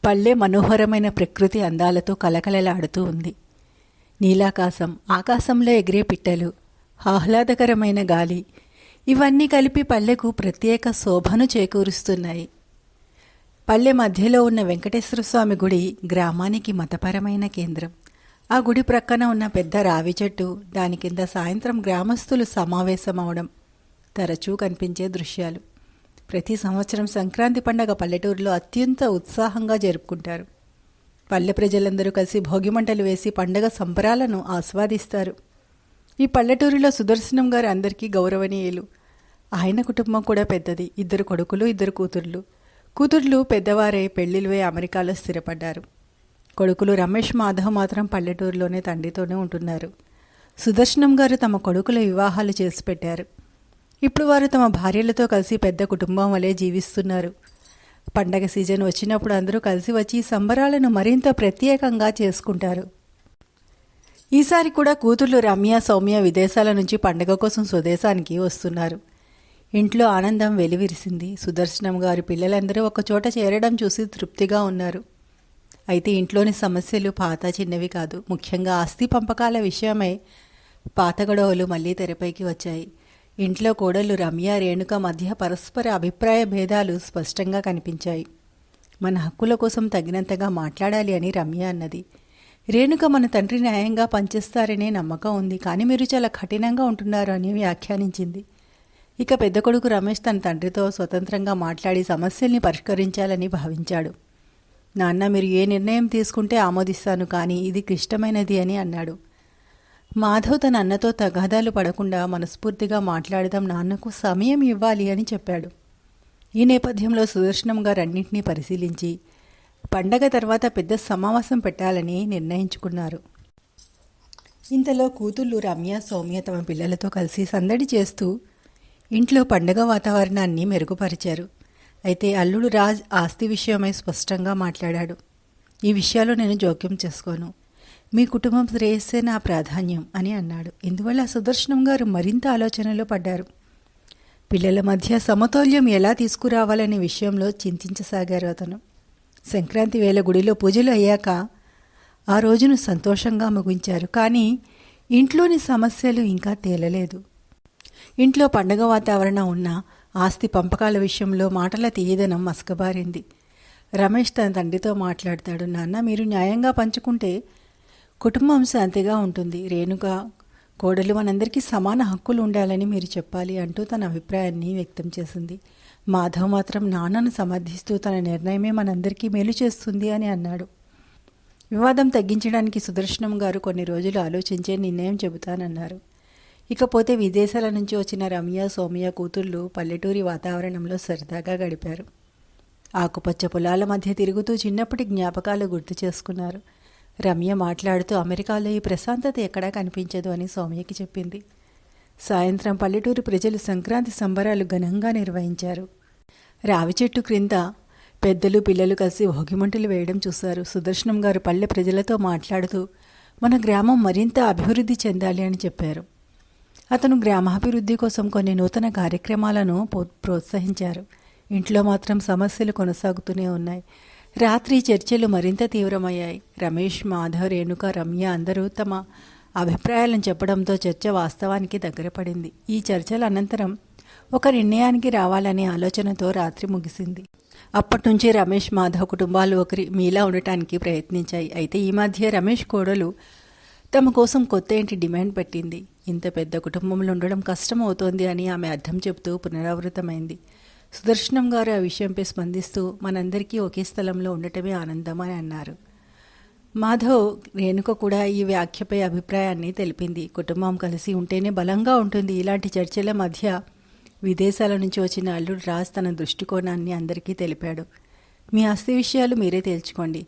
పల్లె మనోహరమైన ప్రకృతి అందాలతో కలకలలాడుతూ ఉంది. నీలాకాశం, ఆకాశంలో ఎగిరే పిట్టలు, ఆహ్లాదకరమైన గాలి ఇవన్నీ కలిపి పల్లెకు ప్రత్యేక శోభను చేకూరుస్తున్నాయి. పల్లె మధ్యలో ఉన్న వెంకటేశ్వర స్వామి గుడి గ్రామానికి మతపరమైన కేంద్రం. ఆ గుడి ప్రక్కన ఉన్న పెద్ద రావి చెట్టు, దాని కింద సాయంత్రం గ్రామస్తులు సమావేశమవడం తరచూ కనిపించే దృశ్యాలు. ప్రతి సంవత్సరం సంక్రాంతి పండగ పల్లెటూరులో అత్యంత ఉత్సాహంగా జరుపుకుంటారు. పల్లె ప్రజలందరూ కలిసి భోగిమంటలు వేసి పండగ సంబరాలను ఆస్వాదిస్తారు. ఈ పల్లెటూరులో సుదర్శనం గారు అందరికీ గౌరవనీయులు. ఆయన కుటుంబం కూడా పెద్దది. 2 కొడుకులు, 2 కూతుర్లు. కూతుర్లు పెద్దవారై పెళ్లిళ్ళవే అమెరికాలో స్థిరపడ్డారు. కొడుకులు రమేష్, మాధవ్ మాత్రం పల్లెటూరులోనే తండ్రితోనే ఉంటున్నారు. సుదర్శనం గారు తమ కొడుకుల వివాహాలు చేసి పెట్టారు. ఇప్పుడు వారు తమ భార్యలతో కలిసి పెద్ద కుటుంబం వలె జీవిస్తున్నారు. పండగ సీజన్ వచ్చినప్పుడు అందరూ కలిసి వచ్చి సంబరాలను మరింత ప్రత్యేకంగా చేసుకుంటారు. ఈసారి కూడా కూతుర్లు రమ్య, సౌమ్య విదేశాల నుంచి పండగ కోసం స్వదేశానికి వస్తున్నారు. ఇంట్లో ఆనందం వెలివిరిసింది. సుదర్శనం గారి పిల్లలందరూ ఒకచోట చేరడం చూసి తృప్తిగా ఉన్నారు. అయితే ఇంట్లోని సమస్యలు పాత చిన్నవి కాదు. ముఖ్యంగా ఆస్తి పంపకాల విషయమై పాత గొడవలు మళ్లీ తెరపైకి వచ్చాయి. ఇంట్లో కోడళ్లు రమ్య, రేణుక మధ్య పరస్పర అభిప్రాయ భేదాలు స్పష్టంగా కనిపించాయి. మన హక్కుల కోసం తగినంతగా మాట్లాడాలి అని రమ్య అన్నది. రేణుక మన తండ్రి న్యాయంగా పనిచేస్తారనే నమ్మకం ఉంది, కానీ మీరు చాలా కఠినంగా ఉంటున్నారు అని వ్యాఖ్యానించింది. ఇక పెద్ద కొడుకు రమేష్ తన తండ్రితో స్వతంత్రంగా మాట్లాడి సమస్యల్ని పరిష్కరించాలని భావించాడు. నాన్న, మీరు ఏ నిర్ణయం తీసుకుంటే ఆమోదిస్తాను, కానీ ఇది క్లిష్టమైనది అని అన్నాడు. మాధవ్ తన అన్నతో తగాదాలు పడకుండా మనస్ఫూర్తిగా మాట్లాడదాం, నాన్నకు సమయం ఇవ్వాలి అని చెప్పాడు. ఈ నేపథ్యంలో సుదర్శనం గారు అన్నింటినీ పరిశీలించి పండగ తర్వాత పెద్ద సమావేశం పెట్టాలని నిర్ణయించుకున్నారు. ఇంతలో కూతుళ్ళు రమ్య, సౌమ్య తమ పిల్లలతో కలిసి సందడి చేస్తూ ఇంట్లో పండగ వాతావరణాన్ని మెరుగుపరిచారు. అయితే అల్లుడు రాజ్ ఆస్తి విషయమై స్పష్టంగా మాట్లాడాడు. ఈ విషయాల్లో నేను జోక్యం చేసుకోను, మీ కుటుంబం శ్రేయస్సే నా ప్రాధాన్యం అని అన్నాడు. ఇందువల్ల సుదర్శనం గారు మరింత ఆలోచనలో పడ్డారు. పిల్లల మధ్య సమతౌల్యం ఎలా తీసుకురావాలనే విషయంలో చింతించసాగారు అతను. సంక్రాంతి వేళ గుడిలో పూజలు అయ్యాక ఆ రోజును సంతోషంగా ముగించారు. కానీ ఇంట్లోని సమస్యలు ఇంకా తేలలేదు. ఇంట్లో పండగ వాతావరణం ఉన్న ఆస్తి పంపకాల విషయంలో మాటల తీయదనం మసకబారింది. రమేష్ తన తండ్రితో మాట్లాడతాడు. నాన్న, మీరు న్యాయంగా పంచుకుంటే కుటుంబం శాంతిగా ఉంటుంది. రేణుక కోడలు మనందరికీ సమాన హక్కులు ఉండాలని మీరు చెప్పాలి అంటూ తన అభిప్రాయాన్ని వ్యక్తం చేసింది. మాధవ్ మాత్రం నాన్నను సమర్థిస్తూ తన నిర్ణయమే మనందరికీ మేలు చేస్తుంది అని అన్నాడు. వివాదం తగ్గించడానికి సుదర్శనం గారు కొన్ని రోజులు ఆలోచించే నిర్ణయం చెబుతానన్నారు. ఇకపోతే విదేశాల నుంచి వచ్చిన రమ్య, సౌమ్య కూతుళ్ళు పల్లెటూరి వాతావరణంలో సరదాగా గడిపారు. ఆకుపచ్చ పొలాల మధ్య తిరుగుతూ చిన్నప్పటి జ్ఞాపకాలు గుర్తు చేసుకున్నారు. రమ్య మాట్లాడుతూ అమెరికాలో ఈ ప్రశాంతత ఎక్కడా కనిపించదు అని సౌమ్యకి చెప్పింది. సాయంత్రం పల్లెటూరు ప్రజలు సంక్రాంతి సంబరాలు ఘనంగా నిర్వహించారు. రావి చెట్టు క్రింద పెద్దలు, పిల్లలు కలిసి భోగిమంటలు వేయడం చూశారు. సుదర్శనం గారు పల్లె ప్రజలతో మాట్లాడుతూ మన గ్రామం మరింత అభివృద్ధి చెందాలి అని చెప్పారు. అతను గ్రామాభివృద్ధి కోసం కొన్ని నూతన కార్యక్రమాలను ప్రోత్సహించారు. ఇంట్లో మాత్రం సమస్యలు కొనసాగుతూనే ఉన్నాయి. రాత్రి చర్చలు మరింత తీవ్రమయ్యాయి. రమేష్, మాధవ్, రేణుక, రమ్య అందరూ తమ అభిప్రాయాలను చెప్పడంతో చర్చ వాస్తవానికి దగ్గర పడింది. ఈ చర్చల అనంతరం ఒక నిర్ణయానికి రావాలనే ఆలోచనతో రాత్రి ముగిసింది. అప్పటినుంచి రమేష్, మాధవ్ కుటుంబాలు ఒకరి మీలా ఉండటానికి ప్రయత్నించాయి. అయితే ఈ మధ్య రమేష్ కోడలు తమ కోసం కొత్త ఇంటి డిమాండ్ పెట్టింది. ఇంత పెద్ద కుటుంబంలో ఉండడం కష్టం అవుతోంది అని ఆమె అర్థం చెబుతూ పునరావృతమైంది. సుదర్శనం గారు ఆ విషయంపై స్పందిస్తూ మనందరికీ ఒకే స్థలంలో ఉండటమే ఆనందం అని అన్నారు. మాధవ్, రేణుక కూడా ఈ వ్యాఖ్యపై అభిప్రాయాన్ని తెలిపింది. కుటుంబం కలిసి ఉంటేనే బలంగా ఉంటుంది. ఇలాంటి చర్చల మధ్య విదేశాల నుంచి వచ్చిన అల్లుడు రాజ్ తన దృష్టికోణాన్ని అందరికీ తెలిపాడు. మీ ఆస్తి విషయాలు మీరే తేల్చుకోండి,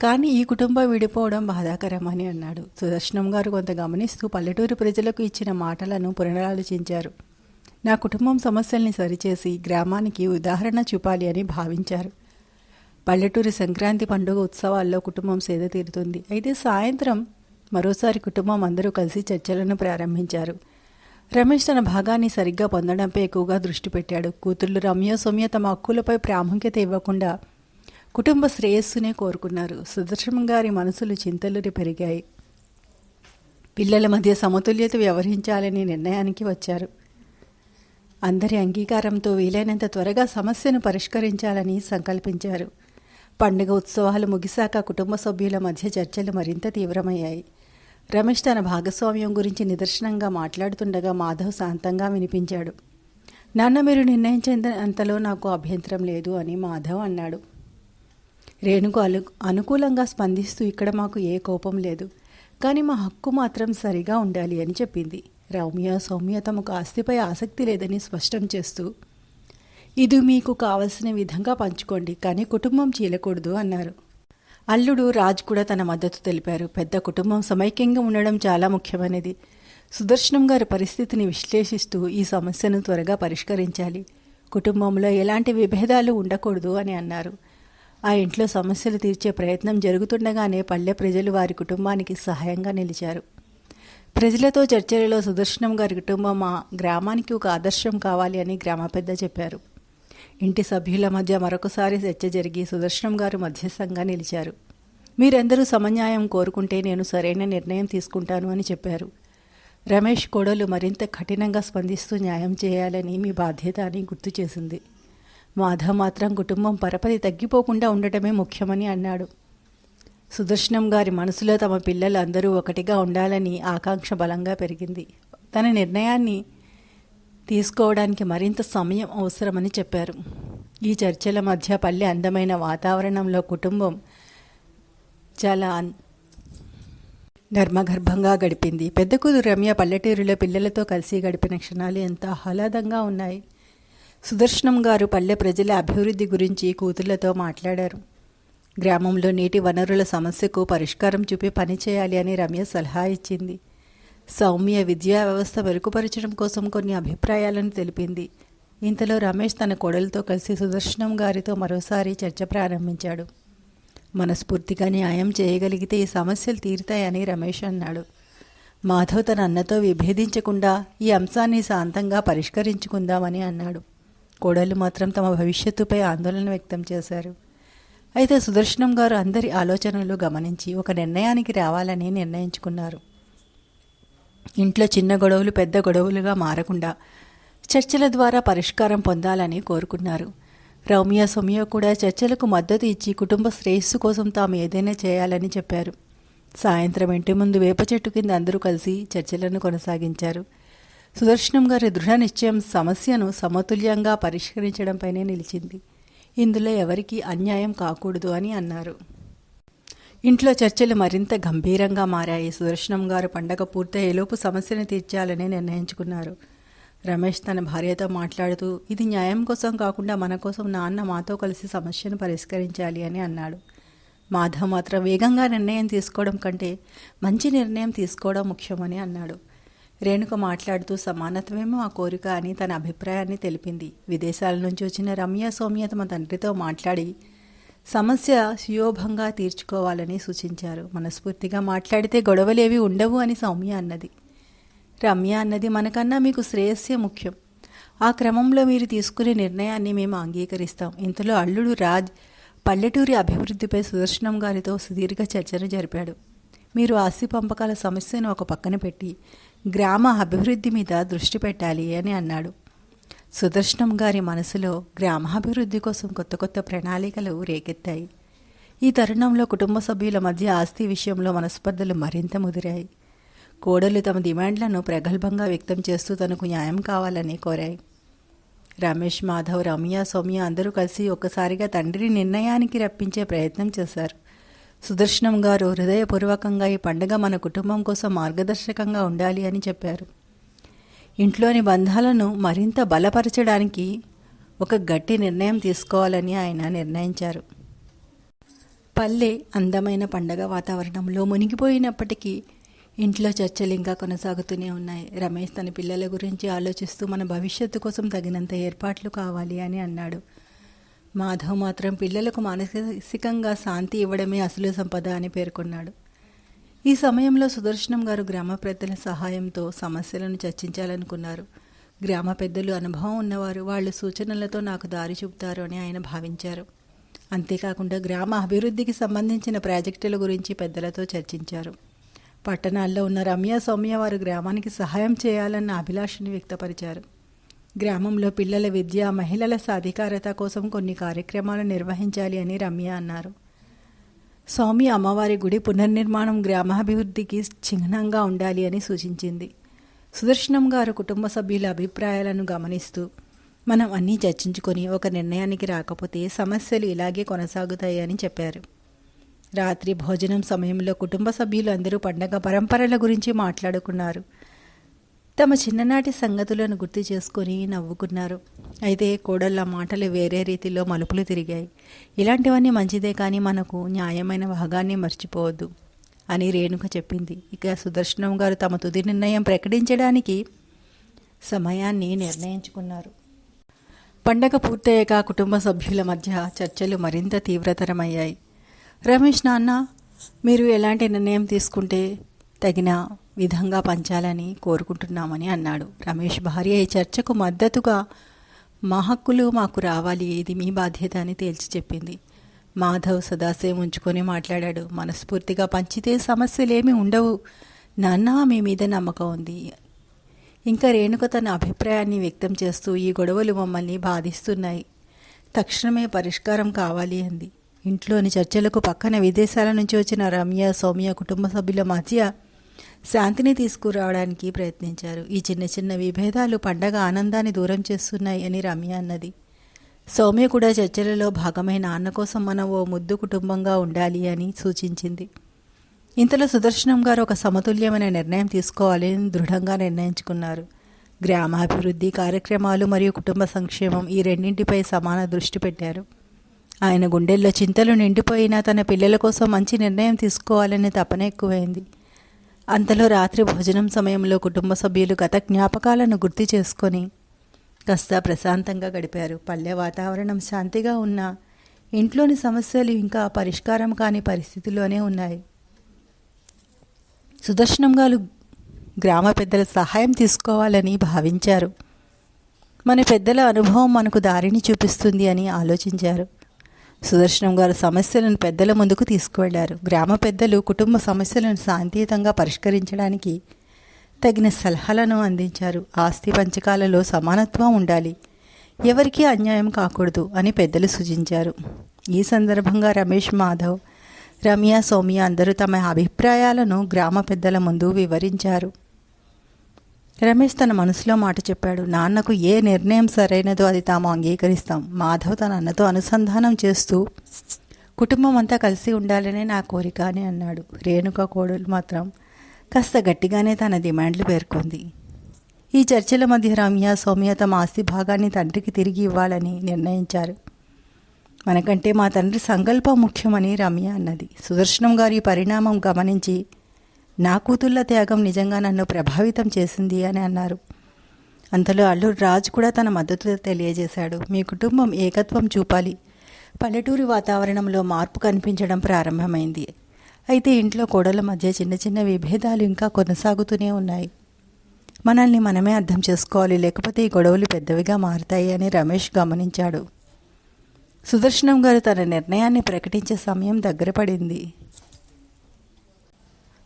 కానీ ఈ కుటుంబం విడిపోవడం బాధాకరం అని అన్నాడు. సుదర్శనం గారు కొంత గమనిస్తూ పల్లెటూరు ప్రజలకు ఇచ్చిన మాటలను పునరాలోచించారు. నా కుటుంబం సమస్యల్ని సరిచేసి గ్రామానికి ఉదాహరణ చూపాలి అని భావించారు. పల్లెటూరి సంక్రాంతి పండుగ ఉత్సవాల్లో కుటుంబం సేద తీరుతుంది. అయితే సాయంత్రం మరోసారి కుటుంబం అందరూ కలిసి చర్చలను ప్రారంభించారు. రమేష్ తన భాగాన్ని సరిగ్గా పొందడంపై ఎక్కువగా దృష్టి పెట్టాడు. కూతుళ్ళు రమ్య, సౌమ్య తమ హక్కులపై ప్రాముఖ్యత ఇవ్వకుండా కుటుంబ శ్రేయస్సునే కోరుకున్నారు. సుదర్శనం గారి మనసులు చింతలు పెరిగాయి. పిల్లల మధ్య సమతుల్యత వ్యవహరించాలని నిర్ణయానికి వచ్చారు. అందరి అంగీకారంతో వీలైనంత త్వరగా సమస్యను పరిష్కరించాలని సంకల్పించారు. పండుగ ఉత్సవాలు ముగిశాక కుటుంబ సభ్యుల మధ్య చర్చలు మరింత తీవ్రమయ్యాయి. రమేష్ తన భాగస్వామ్యం గురించి నిదర్శనంగా మాట్లాడుతుండగా మాధవ్ శాంతంగా వినిపించాడు. నాన్న, మీరు నిర్ణయించేంతలో నాకు అభ్యంతరం లేదు అని మాధవ్ అన్నాడు. రేణుకు అనుకూలంగా స్పందిస్తూ, ఇక్కడ మాకు ఏ కోపం లేదు, కానీ మా హక్కు మాత్రం సరిగా ఉండాలి అని చెప్పింది. రమ్య, సౌమ్య తమకు ఆస్తిపై ఆసక్తి లేదని స్పష్టం చేస్తూ, ఇది మీకు కావలసిన విధంగా పంచుకోండి, కానీ కుటుంబం చీలకూడదు అన్నారు. అల్లుడు రాజ్ కూడా తన మద్దతు తెలిపారు. పెద్ద కుటుంబం సమైక్యంగా ఉండడం చాలా ముఖ్యమైనది. సుదర్శనం గారి పరిస్థితిని విశ్లేషిస్తూ, ఈ సమస్యను త్వరగా పరిష్కరించాలి, కుటుంబంలో ఎలాంటి విభేదాలు ఉండకూడదు అని అన్నారు. ఆ ఇంట్లో సమస్యలు తీర్చే ప్రయత్నం జరుగుతుండగానే పల్లె ప్రజలు వారి కుటుంబానికి సహాయంగా నిలిచారు. ప్రజలతో చర్చలలో సుదర్శనం గారి కుటుంబం మా గ్రామానికి ఒక ఆదర్శం కావాలి అని గ్రామ పెద్ద చెప్పారు. ఇంటి సభ్యుల మధ్య మరొకసారి చర్చ జరిగి సుదర్శనం గారు మధ్యస్థంగా నిలిచారు. మీరందరూ సమన్యాయం కోరుకుంటే నేను సరైన నిర్ణయం తీసుకుంటాను అని చెప్పారు. రమేష్ కోడలు మరింత కఠినంగా స్పందిస్తూ, న్యాయం చేయాలని మీ బాధ్యత అని గుర్తు చేసింది. మాధవ్ మాత్రం కుటుంబం పరపతి తగ్గిపోకుండా ఉండటమే ముఖ్యమని అన్నాడు. సుదర్శనం గారి మనసులో తమ పిల్లలు అందరూ ఒకటిగా ఉండాలని ఆకాంక్ష బలంగా పెరిగింది. తన నిర్ణయాన్ని తీసుకోవడానికి మరింత సమయం అవసరమని చెప్పారు. ఈ చర్చల మధ్య పల్లె అందమైన వాతావరణంలో కుటుంబం చాలా ధర్మగర్భంగా గడిపింది. పెద్ద కూతురు రమ్య పల్లెటూరులో పిల్లలతో కలిసి గడిపిన క్షణాలు ఎంత ఆహ్లాదంగా ఉన్నాయి. సుదర్శనం గారు పల్లె ప్రజల అభివృద్ధి గురించి కూతుళ్లతో మాట్లాడారు. గ్రామంలో నీటి వనరుల సమస్యకు పరిష్కారం చూపి పనిచేయాలి అని రమ్య సలహా ఇచ్చింది. సౌమ్య విద్యా వ్యవస్థ మెరుగుపరచడం కోసం కొన్ని అభిప్రాయాలను తెలిపింది. ఇంతలో రమేష్ తన కోడలతో కలిసి సుదర్శనం గారితో మరోసారి చర్చ ప్రారంభించాడు. మనస్ఫూర్తిగా న్యాయం చేయగలిగితే ఈ సమస్యలు తీరుతాయని రమేష్ అన్నాడు. మాధవ్ తన అన్నతో విభేదించకుండా ఈ అంశాన్ని శాంతంగా పరిష్కరించుకుందామని అన్నాడు. కోడలు మాత్రం తమ భవిష్యత్తుపై ఆందోళన వ్యక్తం చేశారు. అయితే సుదర్శనం గారు అందరి ఆలోచనలు గమనించి ఒక నిర్ణయానికి రావాలని నిర్ణయించుకున్నారు. ఇంట్లో చిన్న గొడవలు పెద్ద గొడవలుగా మారకుండా చర్చల ద్వారా పరిష్కారం పొందాలని కోరుకున్నారు. రమ్య, సౌమ్య కూడా చర్చలకు మద్దతు ఇచ్చి కుటుంబ శ్రేయస్సు కోసం తాము ఏదైనా చేయాలని చెప్పారు. సాయంత్రం ఇంటి ముందు వేప చెట్టు కింద అందరూ కలిసి చర్చలను కొనసాగించారు. సుదర్శనం గారి దృఢ నిశ్చయం సమస్యను సమతుల్యంగా పరిష్కరించడంపైనే నిలిచింది. ఇందులో ఎవరికీ అన్యాయం కాకూడదు అని అన్నారు. ఇంట్లో చర్చలు మరింత గంభీరంగా మారాయి. సుదర్శనం గారు పండగ పూర్తయ్యేలోపు సమస్యను తీర్చాలని నిర్ణయించుకున్నారు. రమేష్ తన భార్యతో మాట్లాడుతూ, ఇది న్యాయం కోసం కాకుండా మన కోసం నాన్న మాతో కలిసి సమస్యను పరిష్కరించాలి అని అన్నాడు. మాధవ్ మాత్రం వేగంగా నిర్ణయం తీసుకోవడం కంటే మంచి నిర్ణయం తీసుకోవడం ముఖ్యమని అన్నాడు. రేణుక మాట్లాడుతూ, సమానత్వమే మా కోరిక అని తన అభిప్రాయాన్ని తెలిపింది. విదేశాల నుంచి వచ్చిన రమ్య, సౌమ్య తమ తండ్రితో మాట్లాడి సమస్య సుయోభంగా తీర్చుకోవాలని సూచించారు. మనస్ఫూర్తిగా మాట్లాడితే గొడవలేవి ఉండవు అని సౌమ్య అన్నది. రమ్య అన్నది, మనకన్నా మీకు శ్రేయస్సే ముఖ్యం, ఆ క్రమంలో మీరు తీసుకునే నిర్ణయాన్ని మేము అంగీకరిస్తాం. ఇంతలో అల్లుడు రాజ్ పల్లెటూరి అభివృద్ధిపై సుదర్శనం గారితో సుదీర్ఘ చర్చను జరిపాడు. మీరు ఆస్తి పంపకాల సమస్యను ఒక పక్కన పెట్టి గ్రామ అభివృద్ధి మీద దృష్టి పెట్టాలి అని అన్నాడు. సుదర్శనం గారి మనసులో గ్రామాభివృద్ధి కోసం కొత్త కొత్త ప్రణాళికలు రేకెత్తాయి. ఈ తరుణంలో కుటుంబ సభ్యుల మధ్య ఆస్తి విషయంలో మనస్పర్ధలు మరింత ముదిరాయి. కోడలు తమ డిమాండ్లను ప్రగల్భంగా వ్యక్తం చేస్తూ తనకు న్యాయం కావాలని కోరాయి. రమేష్, మాధవ్, రమ్య, సౌమ్య అందరూ కలిసి ఒక్కసారిగా తండ్రి నిర్ణయానికి రప్పించే ప్రయత్నం చేశారు. సుదర్శనం గారు హృదయపూర్వకంగా ఈ పండుగ మన కుటుంబం కోసం మార్గదర్శకంగా ఉండాలి అని చెప్పారు. ఇంట్లోని బంధాలను మరింత బలపరచడానికి ఒక గట్టి నిర్ణయం తీసుకోవాలని ఆయన నిర్ణయించారు. పల్లె అందమైన పండగ వాతావరణంలో మునిగిపోయినప్పటికీ ఇంట్లో చర్చలు ఇంకా కొనసాగుతూనే ఉన్నాయి. రమేష్ తన పిల్లల గురించి ఆలోచిస్తూ మన భవిష్యత్తు కోసం తగినంత ఏర్పాట్లు కావాలి అని అన్నాడు. మాధవ్ మాత్రం పిల్లలకు మానసికంగా శాంతి ఇవ్వడమే అసలు సంపద అని పేర్కొన్నాడు. ఈ సమయంలో సుదర్శనం గారు గ్రామ పెద్దల సహాయంతో సమస్యలను చర్చించాలనుకున్నారు. గ్రామ పెద్దలు అనుభవం ఉన్నవారు, వాళ్ళు సూచనలతో నాకు దారి చూపుతారు అని ఆయన భావించారు. అంతేకాకుండా గ్రామ అభివృద్ధికి సంబంధించిన ప్రాజెక్టుల గురించి పెద్దలతో చర్చించారు. పట్టణాల్లో ఉన్న రమ్య, సౌమ్య వారు గ్రామానికి సహాయం చేయాలన్న అభిలాషని వ్యక్తపరిచారు. గ్రామంలో పిల్లల విద్య, మహిళల సాధికారత కోసం కొన్ని కార్యక్రమాలు నిర్వహించాలి అని రమ్య అన్నారు. సౌమ్య అమ్మవారి గుడి పునర్నిర్మాణం గ్రామాభివృద్ధికి చిహ్నంగా ఉండాలి అని సూచించింది. సుదర్శనం గారు కుటుంబ సభ్యుల అభిప్రాయాలను గమనిస్తూ, మనం అన్నీ చర్చించుకొని ఒక నిర్ణయానికి రాకపోతే సమస్యలు ఇలాగే కొనసాగుతాయి అని చెప్పారు. రాత్రి భోజనం సమయంలో కుటుంబ సభ్యులు అందరూ పండగ పరంపరల గురించి మాట్లాడుకున్నారు. తమ చిన్ననాటి సంగతులను గుర్తు చేసుకొని నవ్వుకున్నారు. అయితే కోడళ్ళ మాటలు వేరే రీతిలో మలుపులు తిరిగాయి. ఇలాంటివన్నీ మంచిదే, కానీ మనకు న్యాయమైన భాగాన్ని మర్చిపోవద్దు అని రేణుక చెప్పింది. ఇక సుదర్శనం గారు తమ తుది నిర్ణయం ప్రకటించడానికి సమయాన్ని నిర్ణయించుకున్నారు. పండగ పూర్తయ్యాక కుటుంబ సభ్యుల మధ్య చర్చలు మరింత తీవ్రతరమయ్యాయి. రమేష్, నాన్న, మీరు ఎలాంటి నిర్ణయం తీసుకుంటే తగిన విధంగా పంచాలని కోరుకుంటున్నామని అన్నాడు. రమేష్ భార్య ఈ చర్చకు మద్దతుగా, మా హక్కులు మాకు రావాలి, ఇది మీ బాధ్యత అని తేల్చి చెప్పింది. మాధవ్ సదాశయం ఉంచుకొని మాట్లాడాడు. మనస్ఫూర్తిగా పంచితే సమస్యలేమీ ఉండవు నాన్న, మీ మీద నమ్మకం ఉంది. ఇంకా రేణుక తన అభిప్రాయాన్ని వ్యక్తం చేస్తూ, ఈ గొడవలు మమ్మల్ని బాధిస్తున్నాయి, తక్షణమే పరిష్కారం కావాలి అంది. ఇంట్లోని చర్చలకు పక్కన విదేశాల నుంచి వచ్చిన రమ్య, సౌమ్య కుటుంబ సభ్యుల మధ్య శాంతిని తీసుకురావడానికి ప్రయత్నించారు. ఈ చిన్న చిన్న విభేదాలు పండగ ఆనందాన్ని దూరం చేస్తున్నాయి అని రమ్య అన్నది. సౌమ్య కూడా చర్చలలో భాగమైన నాన్న కోసం మనం ఓ ముద్దు కుటుంబంగా ఉండాలి అని సూచించింది. ఇంతలో సుదర్శనం గారు ఒక సమతుల్యమైన నిర్ణయం తీసుకోవాలని దృఢంగా నిర్ణయించుకున్నారు. గ్రామాభివృద్ధి కార్యక్రమాలు మరియు కుటుంబ సంక్షేమం, ఈ రెండింటిపై సమాన దృష్టి పెట్టారు. ఆయన గుండెల్లో చింతలు నిండిపోయినా తన పిల్లల కోసం మంచి నిర్ణయం తీసుకోవాలనే తపన ఎక్కువైంది. అంతలో రాత్రి భోజనం సమయంలో కుటుంబ సభ్యులు గత జ్ఞాపకాలను గుర్తు చేసుకొని కాస్త ప్రశాంతంగా గడిపారు. పల్లె వాతావరణం శాంతిగా ఉన్నా ఇంట్లోని సమస్యలు ఇంకా పరిష్కారం కాని పరిస్థితిలోనే ఉన్నాయి. సుదర్శనం గారు గ్రామ పెద్దల సహాయం తీసుకోవాలని భావించారు. మన పెద్దల అనుభవం మనకు దారిని చూపిస్తుంది అని ఆలోచించారు. సుదర్శనం గారు సమస్యలను పెద్దల ముందుకు తీసుకువెళ్లారు. గ్రామ పెద్దలు కుటుంబ సమస్యలను శాంతియుతంగా పరిష్కరించడానికి తగిన సలహాలను అందించారు. ఆస్తి పంచకాలలో సమానత్వం ఉండాలి, ఎవరికీ అన్యాయం కాకూడదు అని పెద్దలు సూచించారు. ఈ సందర్భంగా రమేష్, మాధవ్, రమ్య, సౌమ్య అందరూ తమ అభిప్రాయాలను గ్రామ పెద్దల ముందు వివరించారు. రమేష్ తన మనసులో మాట చెప్పాడు. నాన్నకు ఏ నిర్ణయం సరైనదో అది తాము అంగీకరిస్తాం. మాధవ్ తన అన్నతో అనుసంధానం చేస్తూ, కుటుంబం అంతా కలిసి ఉండాలనే నా కోరిక అని అన్నాడు. రేణుక కోడలు మాత్రం కాస్త గట్టిగానే తన డిమాండ్లు పేర్కొంది. ఈ చర్చల మధ్య రమ్య, సౌమ్య తమ ఆస్తి భాగాన్ని తండ్రికి తిరిగి ఇవ్వాలని నిర్ణయించారు. మనకంటే మా తండ్రి సంకల్పం ముఖ్యమని రమ్య అన్నది. సుదర్శనం గారి పరిణామం గమనించి, నా కూతుళ్ళ త్యాగం నిజంగా నన్ను ప్రభావితం చేసింది అని అన్నారు. అంతలో అల్లుడు రాజు కూడా తన మద్దతు తెలియజేశాడు. మీ కుటుంబం ఏకత్వం చూపాలి. పల్లెటూరి వాతావరణంలో మార్పు కనిపించడం ప్రారంభమైంది. అయితే ఇంట్లో కోడల మధ్య చిన్న చిన్న విభేదాలు ఇంకా కొనసాగుతూనే ఉన్నాయి. మనల్ని మనమే అర్థం చేసుకోవాలి, లేకపోతే ఈ గొడవలు పెద్దవిగా మారుతాయి అని రమేష్ గమనించాడు. సుదర్శనం గారు తన నిర్ణయాన్ని ప్రకటించే సమయం దగ్గర పడింది.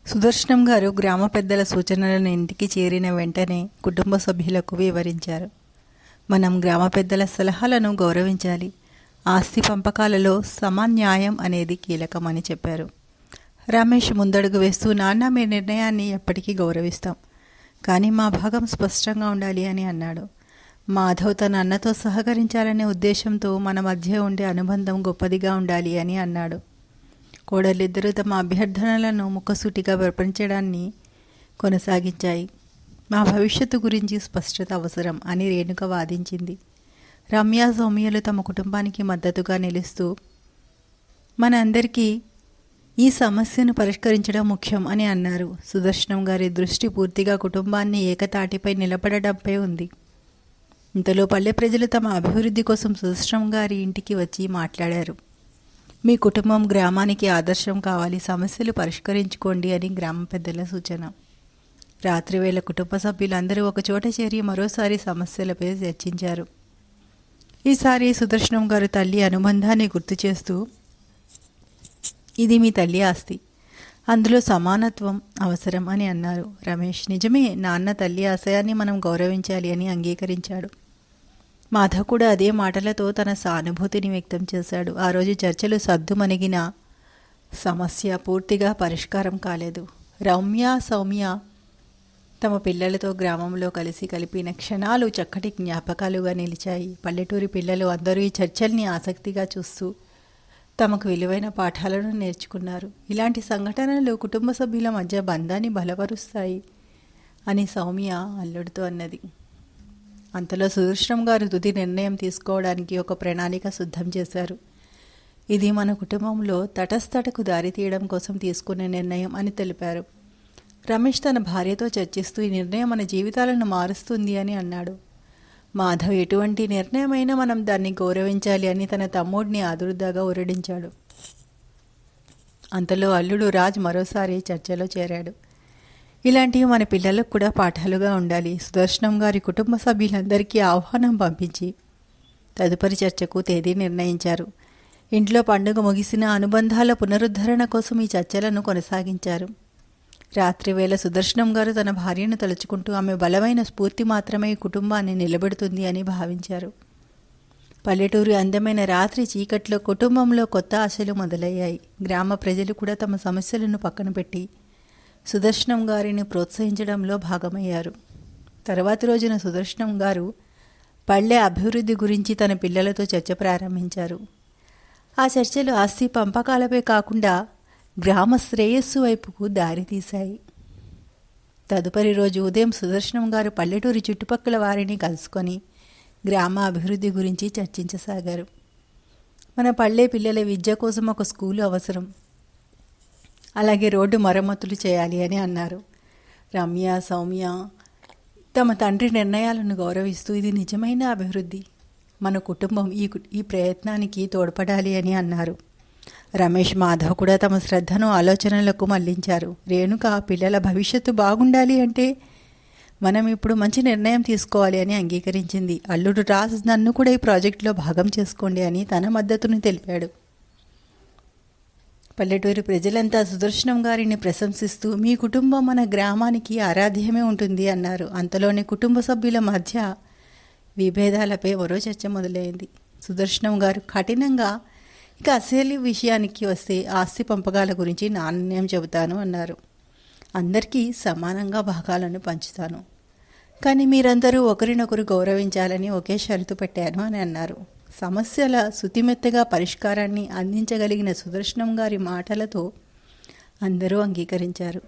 సుదర్శనం గారు గ్రామ పెద్దల సూచనలను ఇంటికి చేరిన వెంటనే కుటుంబ సభ్యులకు వివరించారు. మనం గ్రామ పెద్దల సలహాలను గౌరవించాలి. ఆస్తి పంపకాలలో సమాన్యాయం అనేది కీలకమని చెప్పారు. రమేష్ ముందడుగు వేస్తూ, నాన్న, మీ నిర్ణయాన్ని ఎప్పటికీ గౌరవిస్తాం, కానీ మా భాగం స్పష్టంగా ఉండాలి అని అన్నాడు. మాధవ్ తన అన్నతో సహకరించాలనే ఉద్దేశంతో మన మధ్య ఉండే అనుబంధం గొప్పదిగా ఉండాలి అని అన్నాడు. కోడలిద్దరూ తమ అభ్యర్థనలను ముక్కసూటిగా వివరించడాన్ని కొనసాగించాయి. మా భవిష్యత్తు గురించి స్పష్టత అవసరం అని రేణుక వాదించింది. రమ్య, సౌమ్యలు తమ కుటుంబానికి మద్దతుగా నిలుస్తూ, మన అందరికీ ఈ సమస్యను పరిష్కరించడం ముఖ్యం అని అన్నారు. సుదర్శనం గారి దృష్టి పూర్తిగా కుటుంబాన్ని ఏకతాటిపై నిలబడడంపై ఉంది. ఇంతలో పల్లె ప్రజలు తమ అభివృద్ధి కోసం సుదర్శనం గారి ఇంటికి వచ్చి మాట్లాడారు. మీ కుటుంబం గ్రామానికి ఆదర్శం కావాలి, సమస్యలు పరిష్కరించుకోండి అని గ్రామ పెద్దల సూచన. రాత్రివేళ కుటుంబ సభ్యులందరూ ఒకచోట చేరి మరోసారి సమస్యలపై చర్చించారు. ఈసారి సుదర్శనం గారు తల్లి అనుబంధాన్ని గుర్తు చేస్తూ, ఇది మీ తల్లి ఆస్తి, అందులో సమానత్వం అవసరం అని అన్నారు. రమేష్, నిజమే, నాన్న తల్లి ఆశయాన్ని మనం గౌరవించాలి అని అంగీకరించాడు. మాధవ్ కూడా అదే మాటలతో తన సానుభూతిని వ్యక్తం చేశాడు. ఆ రోజు చర్చలు సద్దుమణిగిన సమస్య పూర్తిగా పరిష్కారం కాలేదు. రమ్య, సౌమ్య తమ పిల్లలతో గ్రామంలో కలిపిన క్షణాలు చక్కటి జ్ఞాపకాలుగా నిలిచాయి. పల్లెటూరి పిల్లలు అందరూ ఈ చర్చల్ని ఆసక్తిగా చూస్తూ తమకు విలువైన పాఠాలను నేర్చుకున్నారు. ఇలాంటి సంఘటనలు కుటుంబ సభ్యుల మధ్య బంధాన్ని బలపరుస్తాయి అని సౌమ్య అల్లుడితో అన్నది. అంతలో సుదర్శనం గారు తుది నిర్ణయం తీసుకోవడానికి ఒక ప్రణాళిక సిద్ధం చేశారు. ఇది మన కుటుంబంలో తటస్థటకు దారితీయడం కోసం తీసుకునే నిర్ణయం అని తెలిపారు. రమేష్ తన భార్యతో చర్చిస్తూ ఈ నిర్ణయం మన జీవితాలను మారుస్తుంది అని అన్నాడు. మాధవ్, ఎటువంటి నిర్ణయమైనా మనం దాన్ని గౌరవించాలి అని తన తమ్ముడిని ఆదుర్దాగా ఊరడించాడు. అంతలో అల్లుడు రాజ్ మరోసారి చర్చలో చేరాడు. ఇలాంటివి మన పిల్లలకు కూడా పాఠాలుగా ఉండాలి. సుదర్శనం గారి కుటుంబ సభ్యులందరికీ ఆహ్వానం పంపించి తదుపరి చర్చకు తేదీ నిర్ణయించారు. ఇంట్లో పండుగ ముగిసిన అనుబంధాల పునరుద్ధరణ కోసం ఈ చర్చలను కొనసాగించారు. రాత్రివేళ సుదర్శనం గారు తన భార్యను తలుచుకుంటూ ఆమె బలమైన స్ఫూర్తి మాత్రమే కుటుంబాన్ని నిలబెడుతుంది అని భావించారు. పల్లెటూరి అందమైన రాత్రి చీకట్లో కుటుంబంలో కొత్త ఆశలు మొదలయ్యాయి. గ్రామ ప్రజలు కూడా తమ సమస్యలను పక్కన పెట్టి సుదర్శనం గారిని ప్రోత్సహించడంలో భాగమయ్యారు. తర్వాతి రోజున సుదర్శనం గారు పల్లె అభివృద్ధి గురించి తన పిల్లలతో చర్చ ప్రారంభించారు. ఆ చర్చలు ఆస్తి పంపకాలపై కాకుండా గ్రామ శ్రేయస్సు వైపుకు దారితీశాయి. తదుపరి రోజు ఉదయం సుదర్శనం గారు పల్లెటూరి చుట్టుపక్కల వారిని కలుసుకొని గ్రామ అభివృద్ధి గురించి చర్చించసాగారు. మన పల్లె పిల్లల విద్య కోసం ఒక స్కూలు అవసరం, అలాగే రోడ్డు మరమ్మతులు చేయాలి అని అన్నారు. రమ్య, సౌమ్య తమ తండ్రి నిర్ణయాలను గౌరవిస్తూ ఇది నిజమైన అభివృద్ధి, మన కుటుంబం ఈ ప్రయత్నానికి తోడ్పడాలి అని అన్నారు. రమేష్, మాధవ్ కూడా తమ శ్రద్ధను ఆలోచనలకు మళ్లించారు. రేణుక పిల్లల భవిష్యత్తు బాగుండాలి అంటే మనం ఇప్పుడు మంచి నిర్ణయం తీసుకోవాలి అని అంగీకరించింది. అల్లుడు రాజ్ నన్ను కూడా ఈ ప్రాజెక్టులో భాగం చేసుకోండి అని తన మద్దతును తెలిపాడు. పల్లెటూరి ప్రజలంతా సుదర్శనం గారిని ప్రశంసిస్తూ మీ కుటుంబం మన గ్రామానికి ఆరాధ్యమే ఉంటుంది అన్నారు. అంతలోనే కుటుంబ సభ్యుల మధ్య విభేదాలపై మరో చర్చ మొదలైంది. సుదర్శనం గారు కఠినంగా, ఇక అసలు విషయానికి వస్తే ఆస్తి పంపకాల గురించి నా నిర్ణయం చెబుతాను అన్నారు. అందరికీ సమానంగా భాగాలను పంచుతాను, కానీ మీరందరూ ఒకరినొకరు గౌరవించాలని ఒకే షరతు పెట్టాను అని అన్నారు. సమస్యల శుతిమెత్తగా పరిష్కారాన్ని అందించగలిగిన సుదర్శనం గారి మాటలతో అందరూ అంగీకరించారు.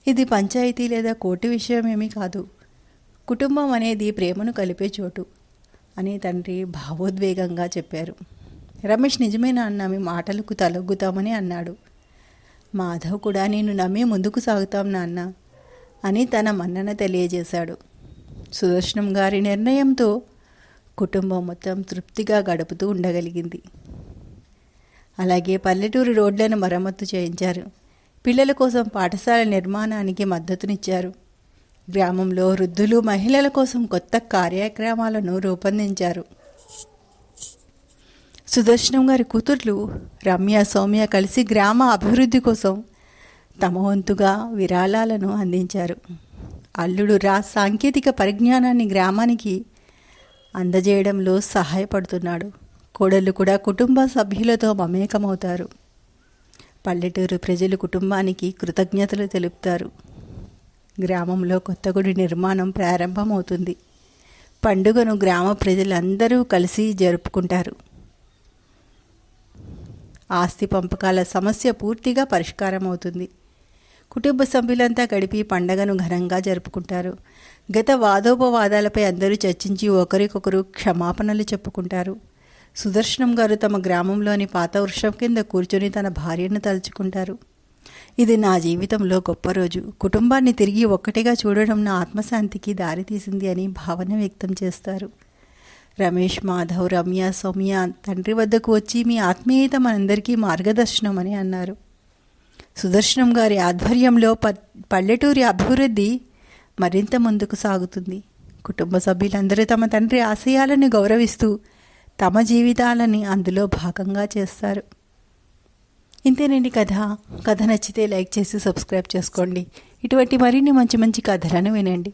ఇది పంచాయతీ లేదా కోర్టు విషయమేమీ కాదు, కుటుంబం అనేది ప్రేమను కలిపే చోటు అని తండ్రి భావోద్వేగంగా చెప్పారు. రమేష్, నిజమేనా అన్న, మీ మాటలకు తలొగ్గుతామని అన్నాడు. మాధవ్ కూడా నేను నమ్మి ముందుకు సాగుతాం నాన్న అని తన మన్నన తెలియజేశాడు. సుదర్శనం గారి నిర్ణయంతో కుటుంబం మొత్తం తృప్తిగా గడుపుతూ ఉండగలిగింది. అలాగే పల్లెటూరు రోడ్లను మరమ్మతు చేయించారు. పిల్లల కోసం పాఠశాల నిర్మాణానికి మద్దతునిచ్చారు. గ్రామంలో వృద్ధులు, మహిళల కోసం కొత్త కార్యక్రమాలను రూపొందించారు. సుదర్శనం గారి కూతుర్లు రమ్య, సౌమ్య కలిసి గ్రామ అభివృద్ధి కోసం తమ వంతుగా విరాళాలను అందించారు. అల్లుడు రాజ్ సాంకేతిక పరిజ్ఞానాన్ని గ్రామానికి అందజేయడంలో సహాయపడుతున్నాడు. కోడళ్ళు కూడా కుటుంబ సభ్యులతో మమేకమవుతారు. పల్లెటూరు ప్రజలు కుటుంబానికి కృతజ్ఞతలు తెలుపుతారు. గ్రామంలో కొత్త గుడి నిర్మాణం ప్రారంభమవుతుంది. పండుగను గ్రామ ప్రజలందరూ కలిసి జరుపుకుంటారు. ఆస్తి పంపకాల సమస్య పూర్తిగా పరిష్కారం అవుతుంది. కుటుంబ సభ్యులంతా గడిపి పండగను ఘనంగా జరుపుకుంటారు. గత వాదోపవాదాలపై అందరూ చర్చించి ఒకరికొకరు క్షమాపణలు చెప్పుకుంటారు. సుదర్శనం గారు తమ గ్రామంలోని పాత వృక్షం కింద కూర్చొని తన భార్యను తలుచుకుంటారు. ఇది నా జీవితంలో గొప్ప రోజు, కుటుంబాన్ని తిరిగి ఒక్కటిగా చూడడం నా ఆత్మశాంతికి దారితీసింది అని భావన వ్యక్తం చేస్తారు. రమేష్, మాధవ్, రమ్య, సౌమ్య తండ్రి వద్దకు వచ్చి మీ ఆత్మీయత మనందరికీ మార్గదర్శనం అని అన్నారు. సుదర్శనం గారి ఆధ్వర్యంలో పల్లెటూరి అభివృద్ధి మరింత ముందుకు సాగుతుంది. కుటుంబ సభ్యులందరూ తమ తండ్రి ఆశయాలను గౌరవిస్తూ తమ జీవితాలని అందులో భాగంగా చేస్తారు. ఇంతేనండి కథ నచ్చితే లైక్ చేసి సబ్స్క్రైబ్ చేసుకోండి. ఇటువంటి మరిన్ని మంచి మంచి కథలను వినండి.